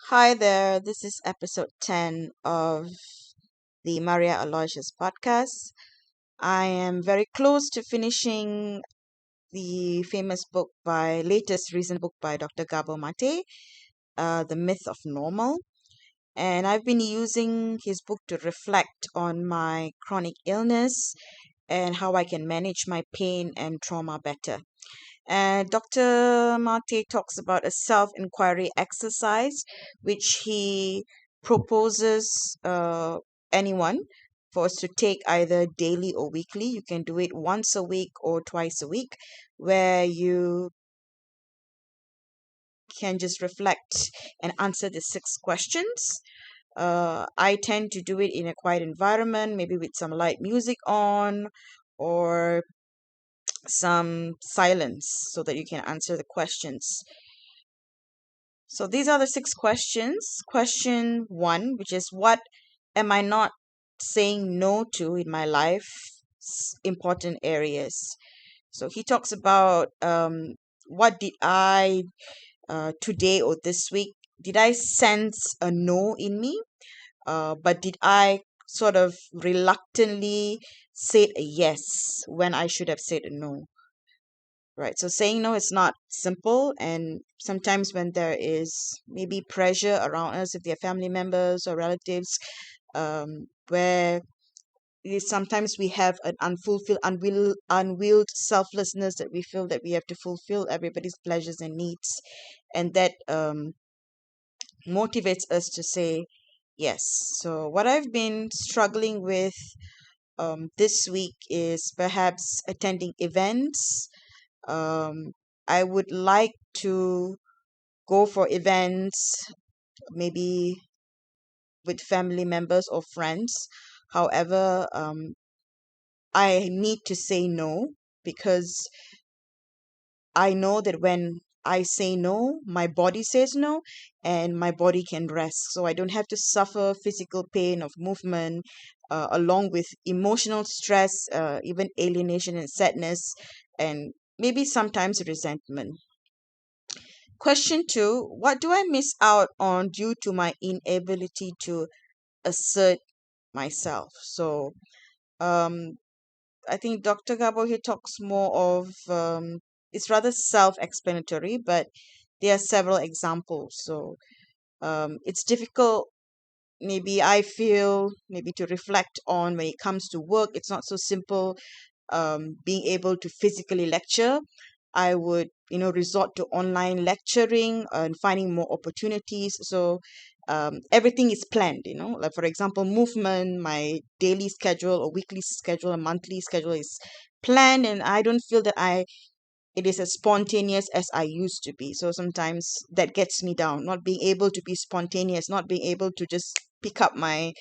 Hi there, this is episode 10 of the Maria Aloysius podcast. I am very close to finishing the latest recent book by Dr. Gabor Mate, The Myth of Normal. And I've been using his book to reflect on my chronic illness and how I can manage my pain and trauma better. And Dr. Mate talks about a self inquiry exercise, which he proposes anyone for us to take either daily or weekly. You can do it once a week or twice a week, where you can just reflect and answer the six questions. I tend to do it in a quiet environment, maybe with some light music on or some silence so that you can answer the questions. So these are the six questions. Question one, which is what am I not saying no to in my life? Important areas. So he talks about what did I today or this week, did I sense a no in me? But did I sort of reluctantly say a yes when I should have said a no? Right. So saying no is not simple. And sometimes when there is maybe pressure around us, if they're family members or relatives, where sometimes we have an unwilled selflessness that we feel that we have to fulfill everybody's pleasures and needs. And that motivates us to say yes. So, what I've been struggling with this week is perhaps attending events. I would like to go for events, maybe with family members or friends. However, I need to say no because I know that when I say no, my body says no, and my body can rest. So I don't have to suffer physical pain of movement, along with emotional stress, even alienation and sadness, and maybe sometimes resentment. Question two, what do I miss out on due to my inability to assert myself? So, um, I think Dr. Gabo here talks more of, it's rather self explanatory, but there are several examples. So, it's difficult, maybe I feel, maybe to reflect on when it comes to work. It's not so simple being able to physically lecture. I would, resort to online lecturing and finding more opportunities. So everything is planned, like for example, movement, my daily schedule or weekly schedule, a monthly schedule is planned, and I don't feel that it is as spontaneous as I used to be. So sometimes that gets me down, not being able to be spontaneous, not being able to just pick up my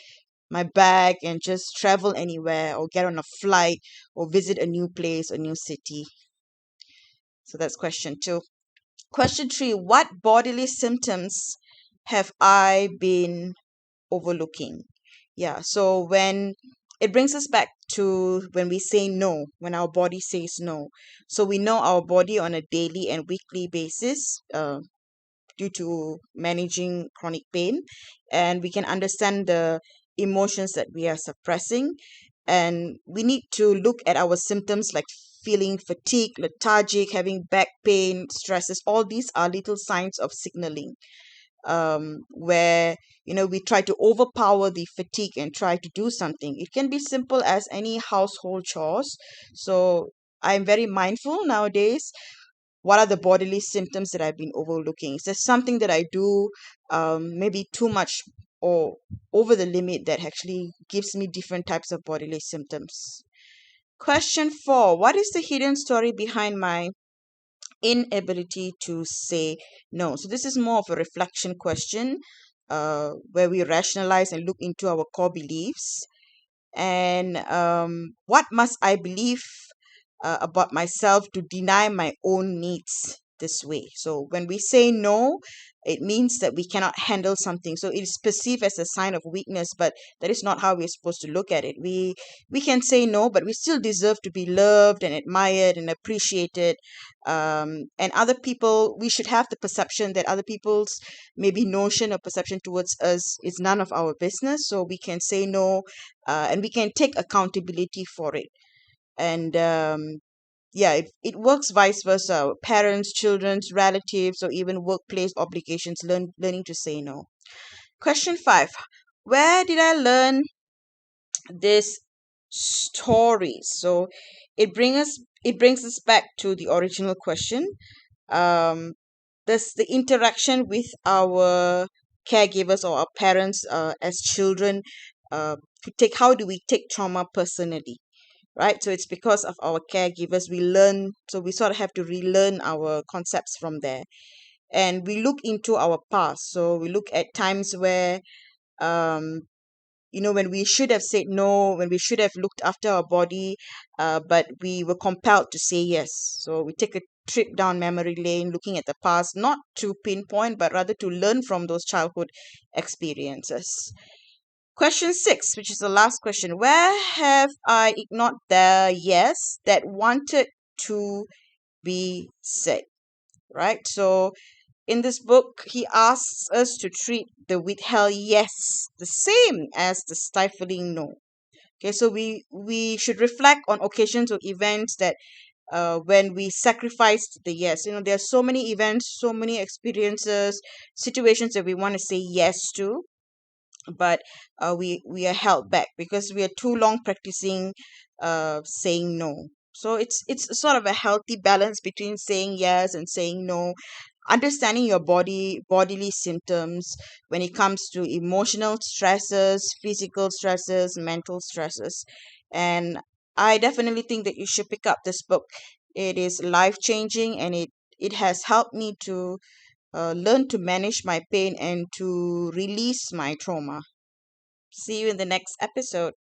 bag and just travel anywhere or get on a flight or visit a new place, a new city. So that's question two. Question three, what bodily symptoms have I been overlooking? Yeah, so when it brings us back to when we say no, when our body says no. So we know our body on a daily and weekly basis, due to managing chronic pain, and we can understand the emotions that we are suppressing, and we need to look at our symptoms like feeling fatigue, lethargic, having back pain, stresses. All these are little signs of signaling, where we try to overpower the fatigue and try to do something. It can be simple as any household chores. So I'm very mindful nowadays. What are the bodily symptoms that I've been overlooking? Is there something that I do, maybe too much or over the limit, that actually gives me different types of bodily symptoms? Question four, what is the hidden story behind my inability to say no? So this is more of a reflection question, where we rationalize and look into our core beliefs. And what must I believe about myself to deny my own needs? this way. So when we say no, it means that we cannot handle something. So it is perceived as a sign of weakness, but that is not how we're supposed to look at it. We can say no, but we still deserve to be loved and admired and appreciated. And other people, we should have the perception that other people's maybe notion or perception towards us is none of our business. So we can say no, and we can take accountability for it. And yeah, it works vice versa. Parents, children's, relatives, or even workplace obligations, learning to say no. Question 5. Where did I learn this story? So it brings us back to the original question. Um, does the interaction with our caregivers or our parents as children to take how do we take trauma personally? Right, so it's because of our caregivers we learn, so we sort of have to relearn our concepts from there. And we look into our past, so we look at times where um when we should have said no, when we should have looked after our body, but we were compelled to say yes. So we take a trip down memory lane, looking at the past, not to pinpoint but rather to learn from those childhood experiences. Question 6, which is the last question. Where have I ignored the yes that wanted to be said? Right? So in this book, he asks us to treat the withheld yes the same as the stifling no. Okay, so we should reflect on occasions or events that when we sacrificed the yes. There are so many events, so many experiences, situations that we want to say yes to, but we are held back because we are too long practicing saying no. So it's sort of a healthy balance between saying yes and saying no, understanding your bodily symptoms when it comes to emotional stresses, physical stresses, mental stresses. And I definitely think that you should pick up this book. It is life changing, and it has helped me to learn to manage my pain and to release my trauma. See you in the next episode.